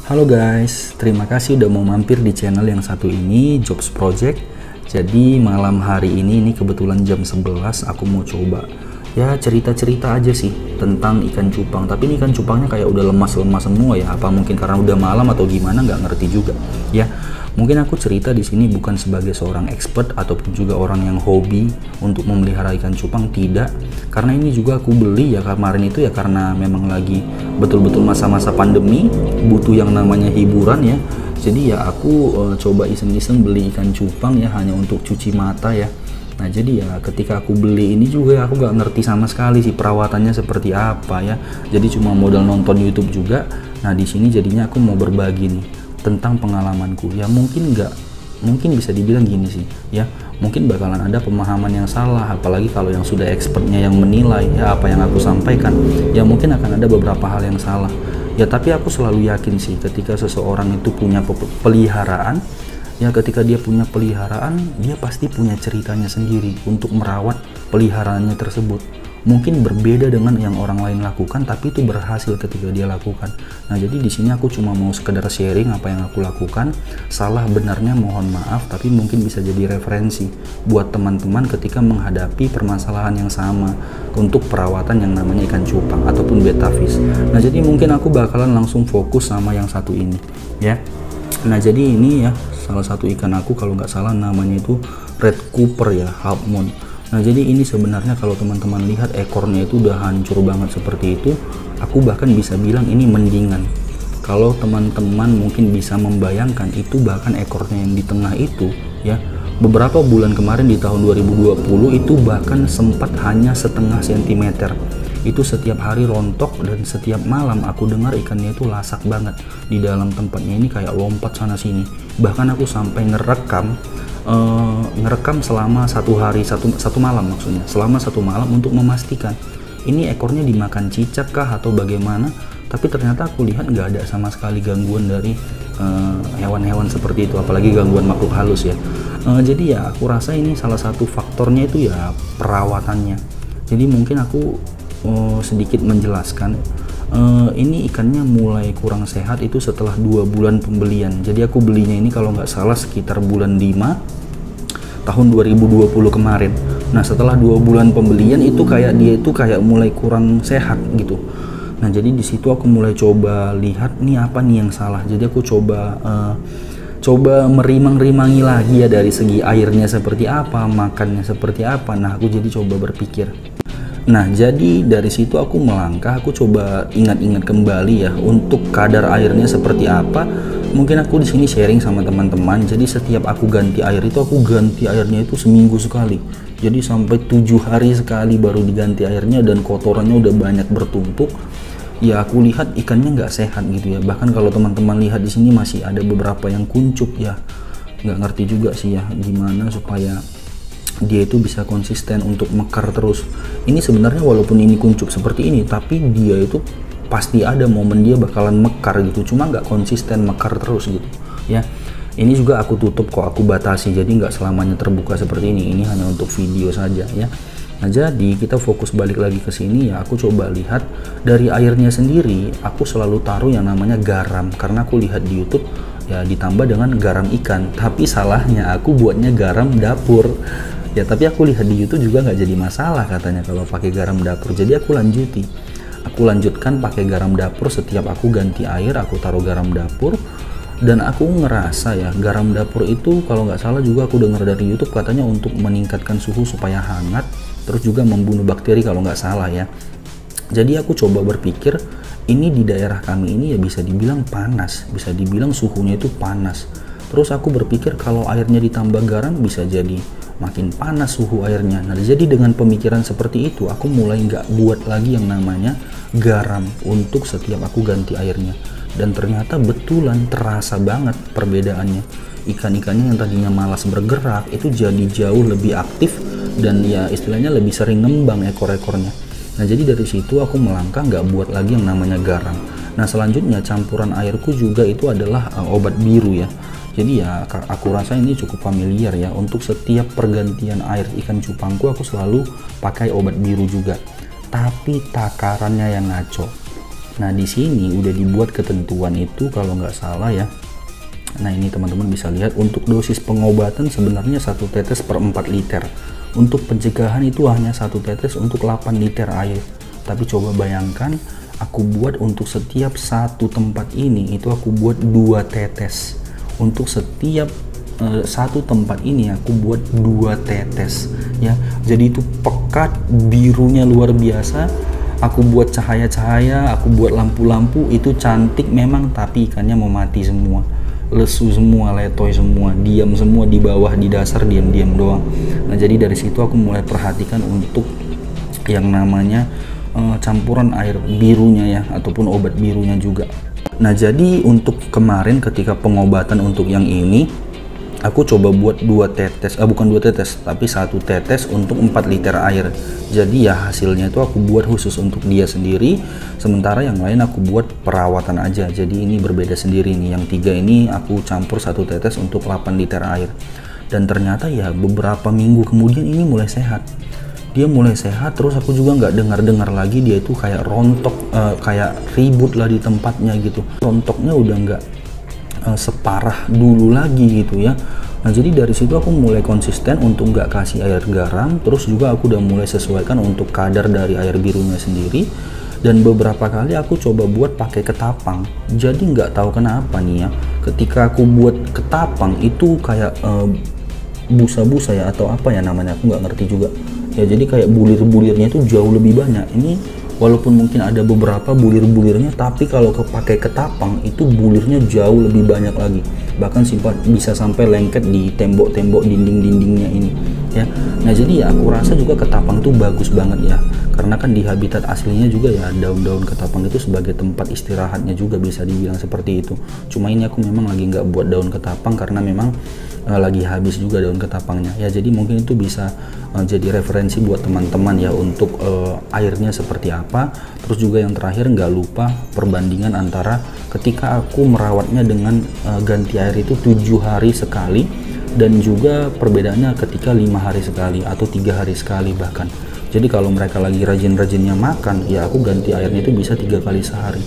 Halo guys, terima kasih udah mau mampir di channel yang satu ini, Jobs Project. Jadi malam hari ini kebetulan jam 11 aku mau coba ya cerita-cerita aja sih tentang ikan cupang. Tapi ini ikan cupangnya kayak udah lemas-lemas semua ya. Apa mungkin karena udah malam atau gimana, nggak ngerti juga ya. Mungkin aku cerita di sini bukan sebagai seorang expert ataupun juga orang yang hobi untuk memelihara ikan cupang, tidak. Karena ini juga aku beli ya kemarin itu ya karena memang lagi betul-betul masa-masa pandemi, butuh yang namanya hiburan ya. Jadi ya aku coba iseng-iseng beli ikan cupang ya hanya untuk cuci mata ya. Nah jadi ya ketika aku beli ini juga aku nggak ngerti sama sekali sih perawatannya seperti apa ya. Jadi cuma modal nonton YouTube juga. Nah di sini jadinya aku mau berbagi nih tentang pengalamanku ya. Mungkin bisa dibilang gini sih ya, mungkin bakalan ada pemahaman yang salah, apalagi kalau yang sudah expertnya yang menilai ya apa yang aku sampaikan ya, mungkin akan ada beberapa hal yang salah ya. Tapi aku selalu yakin sih ketika seseorang itu punya peliharaan ya, ketika dia punya peliharaan dia pasti punya ceritanya sendiri untuk merawat peliharaannya tersebut. Mungkin berbeda dengan yang orang lain lakukan, tapi itu berhasil ketika dia lakukan. Nah, jadi di sini aku cuma mau sekedar sharing apa yang aku lakukan. Salah benarnya mohon maaf, tapi mungkin bisa jadi referensi buat teman-teman ketika menghadapi permasalahan yang sama untuk perawatan yang namanya ikan cupang ataupun betta fish. Nah, jadi mungkin aku bakalan langsung fokus sama yang satu ini, ya. Nah, jadi ini ya salah satu ikan aku, kalau nggak salah namanya itu red grouper ya, half moon. Nah jadi ini sebenarnya kalau teman-teman lihat ekornya itu udah hancur banget seperti itu. Aku bahkan bisa bilang ini mendingan. Kalau teman-teman mungkin bisa membayangkan itu, bahkan ekornya yang di tengah itu ya, beberapa bulan kemarin di tahun 2020 itu bahkan sempat hanya setengah sentimeter. Itu setiap hari rontok dan setiap malam aku dengar ikannya itu lasak banget di dalam tempatnya ini, kayak lompat sana sini. Bahkan aku sampai ngerekam selama satu malam, maksudnya selama satu malam untuk memastikan ini ekornya dimakan cicak kah atau bagaimana. Tapi ternyata aku lihat nggak ada sama sekali gangguan dari hewan-hewan seperti itu, apalagi gangguan makhluk halus ya. Jadi ya aku rasa ini salah satu faktornya itu ya perawatannya. Jadi mungkin aku sedikit menjelaskan. Ini ikannya mulai kurang sehat itu setelah 2 bulan pembelian. Jadi aku belinya ini kalau nggak salah sekitar bulan 5 tahun 2020 kemarin. Nah setelah 2 bulan pembelian itu dia itu kayak mulai kurang sehat gitu. Nah jadi di situ aku mulai coba lihat nih apa nih yang salah. Jadi aku coba merimang-rimangi lagi ya, dari segi airnya seperti apa, makannya seperti apa. Nah aku jadi coba berpikir. Nah jadi dari situ aku melangkah, aku coba ingat-ingat kembali ya untuk kadar airnya seperti apa. Mungkin aku di sini sharing sama teman-teman. Jadi setiap aku ganti air itu, aku ganti airnya itu seminggu sekali. Jadi sampai 7 hari sekali baru diganti airnya, dan kotorannya udah banyak bertumpuk. Ya aku lihat ikannya nggak sehat gitu ya. Bahkan kalau teman-teman lihat di sini masih ada beberapa yang kuncup ya. Nggak ngerti juga sih ya gimana supaya dia itu bisa konsisten untuk mekar terus. Ini sebenarnya walaupun ini kuncup seperti ini, tapi dia itu pasti ada momen dia bakalan mekar gitu, cuma nggak konsisten mekar terus gitu ya. Ini juga aku tutup kok, aku batasi, jadi nggak selamanya terbuka seperti ini hanya untuk video saja ya. Nah jadi kita fokus balik lagi ke sini ya. Aku coba lihat dari airnya sendiri, aku selalu taruh yang namanya garam, karena aku lihat di YouTube ya ditambah dengan garam ikan. Tapi salahnya aku buatnya garam dapur ya. Tapi aku lihat di YouTube juga nggak jadi masalah katanya kalau pakai garam dapur. Jadi aku lanjutkan pakai garam dapur. Setiap aku ganti air aku taruh garam dapur. Dan aku ngerasa ya garam dapur itu kalau nggak salah juga aku dengar dari YouTube katanya untuk meningkatkan suhu supaya hangat, terus juga membunuh bakteri kalau nggak salah ya. Jadi aku coba berpikir, ini di daerah kami ini ya bisa dibilang panas, bisa dibilang suhunya itu panas. Terus aku berpikir kalau airnya ditambah garam bisa jadi makin panas suhu airnya. Nah jadi dengan pemikiran seperti itu aku mulai nggak buat lagi yang namanya garam untuk setiap aku ganti airnya. Dan ternyata betulan terasa banget perbedaannya. Ikan-ikannya yang tadinya malas bergerak itu jadi jauh lebih aktif, dan ya istilahnya lebih sering ngembang ekor-ekornya. Nah jadi dari situ aku melangkah nggak buat lagi yang namanya garam. Nah selanjutnya campuran airku juga itu adalah obat biru ya. Jadi ya aku rasa ini cukup familiar ya. Untuk setiap pergantian air ikan cupangku aku selalu pakai obat biru juga. Tapi takarannya yang ngaco. Nah di sini udah dibuat ketentuan itu kalau nggak salah ya. Nah ini teman-teman bisa lihat untuk dosis pengobatan sebenarnya 1 tetes per 4 liter. Untuk pencegahan itu hanya 1 tetes untuk 8 liter air. Tapi coba bayangkan aku buat untuk setiap satu tempat ini itu aku buat 2 tetes. Untuk setiap satu tempat ini aku buat 2 tetes ya. Jadi itu pekat, birunya luar biasa. Aku buat cahaya-cahaya, aku buat lampu-lampu, itu cantik memang, tapi ikannya mau mati semua. Lesu semua, letoy semua, diam semua di bawah, di dasar diam-diam doang. Nah jadi dari situ aku mulai perhatikan untuk yang namanya campuran air birunya ya, ataupun obat birunya juga. Nah jadi untuk kemarin ketika pengobatan untuk yang ini, aku coba buat 2 tetes, bukan 2 tetes, tapi 1 tetes untuk 4 liter air. Jadi ya hasilnya itu aku buat khusus untuk dia sendiri, sementara yang lain aku buat perawatan aja. Jadi ini berbeda sendiri nih, yang 3 ini aku campur 1 tetes untuk 8 liter air. Dan ternyata ya beberapa minggu kemudian ini mulai sehat. Dia mulai sehat, terus aku juga nggak dengar-dengar lagi dia itu kayak rontok, kayak ribut lah di tempatnya gitu. Rontoknya udah nggak separah dulu lagi gitu ya. Nah jadi dari situ aku mulai konsisten untuk nggak kasih air garam, terus juga aku udah mulai sesuaikan untuk kadar dari air birunya sendiri. Dan beberapa kali aku coba buat pakai ketapang. Jadi nggak tahu kenapa nih ya, ketika aku buat ketapang itu kayak busa-busa ya atau apa ya namanya, aku nggak ngerti juga ya. Jadi kayak bulir-bulirnya itu jauh lebih banyak. Ini walaupun mungkin ada beberapa bulir-bulirnya, tapi kalau pakai ketapang itu bulirnya jauh lebih banyak lagi, bahkan bisa sampai lengket di tembok-tembok dinding-dindingnya ini ya. Nah jadi ya aku rasa juga ketapang itu bagus banget ya, karena kan di habitat aslinya juga ya daun-daun ketapang itu sebagai tempat istirahatnya juga, bisa dibilang seperti itu. Cuma ini aku memang lagi nggak buat daun ketapang karena memang lagi habis juga daun ketapangnya ya. Jadi mungkin itu bisa jadi referensi buat teman-teman ya untuk airnya seperti apa. Terus juga yang terakhir nggak lupa perbandingan antara ketika aku merawatnya dengan ganti air itu 7 hari sekali, dan juga perbedaannya ketika 5 hari sekali atau 3 hari sekali bahkan. Jadi kalau mereka lagi rajin-rajinnya makan ya aku ganti airnya itu bisa 3 kali sehari,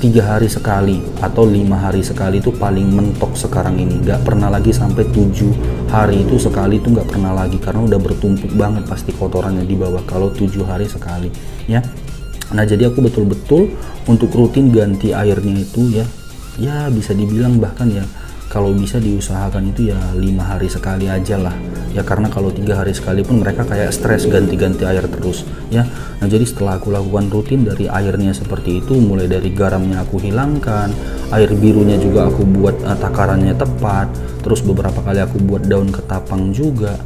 3 hari sekali atau 5 hari sekali itu paling mentok sekarang ini. Nggak pernah lagi sampai 7 hari itu sekali, itu nggak pernah lagi, karena udah bertumpuk banget pasti kotorannya di bawah kalau 7 hari sekali ya. Nah jadi aku betul-betul untuk rutin ganti airnya itu ya bisa dibilang bahkan ya kalau bisa diusahakan itu ya 5 hari sekali aja lah ya, karena kalau 3 hari sekali pun mereka kayak stres ganti-ganti air terus ya. Nah jadi setelah aku lakukan rutin dari airnya seperti itu, mulai dari garamnya aku hilangkan, air birunya juga aku buat takarannya tepat, terus beberapa kali aku buat daun ketapang juga,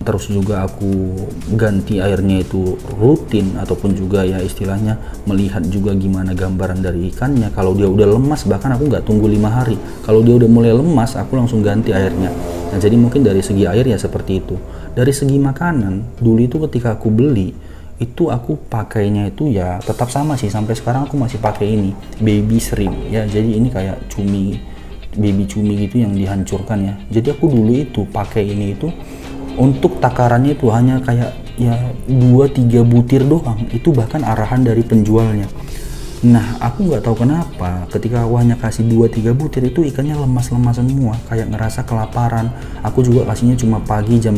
terus juga aku ganti airnya itu rutin, ataupun juga ya istilahnya melihat juga gimana gambaran dari ikannya. Kalau dia udah lemas bahkan aku nggak tunggu 5 hari, kalau dia udah mulai lemas aku langsung ganti airnya. Nah jadi mungkin dari segi air ya seperti itu. Dari segi makanan dulu itu ketika aku beli itu aku pakainya itu ya tetap sama sih, sampai sekarang aku masih pakai ini baby shrimp ya. Jadi ini kayak cumi, baby cumi gitu yang dihancurkan ya. Jadi aku dulu itu pakai ini itu untuk takarannya itu hanya kayak ya 2-3 butir doang, itu bahkan arahan dari penjualnya. Nah aku nggak tahu kenapa ketika aku hanya kasih 2-3 butir itu ikannya lemas-lemas semua, kayak ngerasa kelaparan. Aku juga kasihnya cuma pagi jam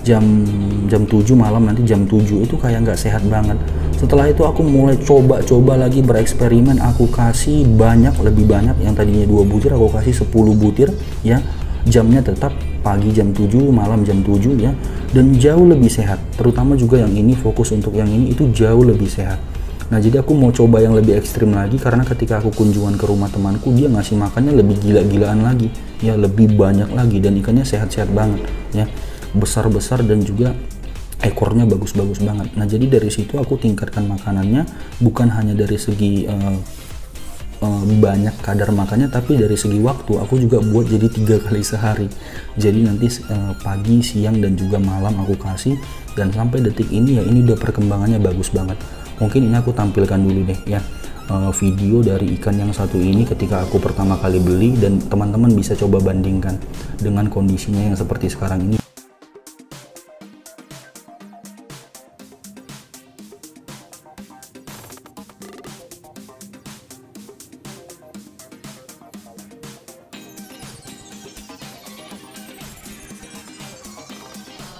7 malam, nanti jam 7 itu kayak nggak sehat banget. Setelah itu aku mulai coba lagi bereksperimen, aku kasih banyak, lebih banyak, yang tadinya 2 butir aku kasih 10 butir ya. Jamnya tetap pagi jam 7, malam jam 7 ya, dan jauh lebih sehat. Terutama juga yang ini, fokus untuk yang ini itu jauh lebih sehat. Nah jadi aku mau coba yang lebih ekstrim lagi, karena ketika aku kunjungan ke rumah temanku dia ngasih makannya lebih gila-gilaan lagi ya, lebih banyak lagi, dan ikannya sehat-sehat banget ya, besar-besar dan juga ekornya bagus-bagus banget. Nah jadi dari situ aku tingkatkan makanannya, bukan hanya dari segi banyak kadar makannya, tapi dari segi waktu aku juga buat jadi 3 kali sehari. Jadi nanti pagi, siang, dan juga malam aku kasih, dan sampai detik ini ya ini udah perkembangannya bagus banget. Mungkin ini aku tampilkan dulu deh ya video dari ikan yang satu ini ketika aku pertama kali beli, dan teman-teman bisa coba bandingkan dengan kondisinya yang seperti sekarang ini.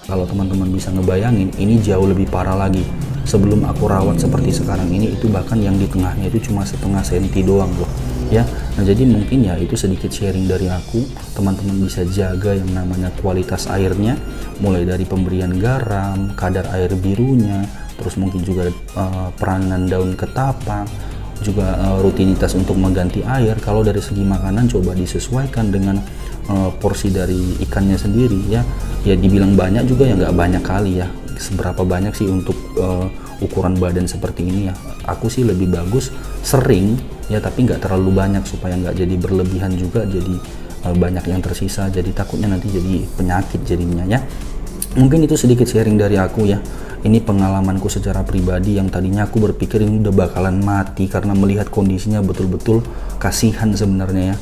Kalau teman-teman bisa ngebayangin, ini jauh lebih parah lagi. Sebelum aku rawat seperti sekarang ini, itu bahkan yang di tengahnya itu cuma setengah senti doang loh ya. Nah jadi mungkin ya itu sedikit sharing dari aku, teman-teman bisa jaga yang namanya kualitas airnya, mulai dari pemberian garam, kadar air birunya, terus mungkin juga peranan daun ketapang, juga rutinitas untuk mengganti air. Kalau dari segi makanan coba disesuaikan dengan porsi dari ikannya sendiri ya. Ya dibilang banyak juga ya nggak banyak kali ya. Seberapa banyak sih untuk ukuran badan seperti ini ya. Aku sih lebih bagus sering ya, tapi nggak terlalu banyak supaya nggak jadi berlebihan juga, jadi banyak yang tersisa, jadi takutnya nanti jadi penyakit jadinya ya. Mungkin itu sedikit sharing dari aku ya. Ini pengalamanku secara pribadi yang tadinya aku berpikir ini udah bakalan mati karena melihat kondisinya betul-betul kasihan sebenarnya ya.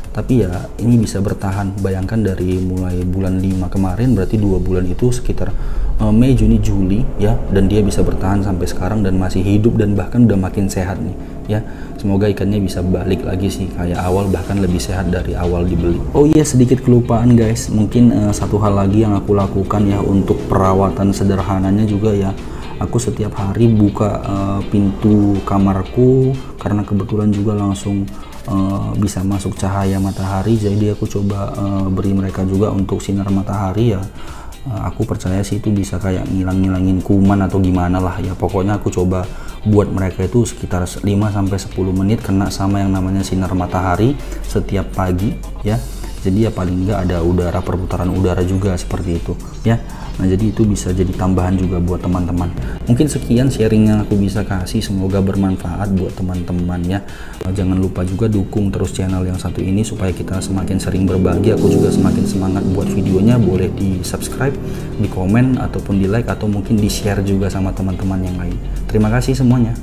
Tapi ya ini bisa bertahan. Bayangkan dari mulai bulan 5 kemarin, berarti 2 bulan itu sekitar Mei, Juni, Juli ya, dan dia bisa bertahan sampai sekarang dan masih hidup dan bahkan udah makin sehat nih ya. Semoga ikannya bisa balik lagi sih kayak awal, bahkan lebih sehat dari awal dibeli. Oh iya, sedikit kelupaan guys, mungkin satu hal lagi yang aku lakukan ya untuk perawatan sederhananya juga ya. Aku setiap hari buka pintu kamarku karena kebetulan juga langsung bisa masuk cahaya matahari, jadi aku coba beri mereka juga untuk sinar matahari ya. Aku percaya sih itu bisa kayak ngilang-ngilangin kuman atau gimana lah ya. Pokoknya aku coba buat mereka itu sekitar 5-10 menit kena sama yang namanya sinar matahari setiap pagi ya. Jadi ya paling nggak ada udara, perputaran udara juga seperti itu ya. Nah jadi itu bisa jadi tambahan juga buat teman-teman. Mungkin sekian sharing yang aku bisa kasih, semoga bermanfaat buat teman-teman ya. Jangan lupa juga dukung terus channel yang satu ini supaya kita semakin sering berbagi, aku juga semakin semangat buat videonya. Boleh di subscribe, di komen, ataupun di like, atau mungkin di share juga sama teman-teman yang lain. Terima kasih semuanya.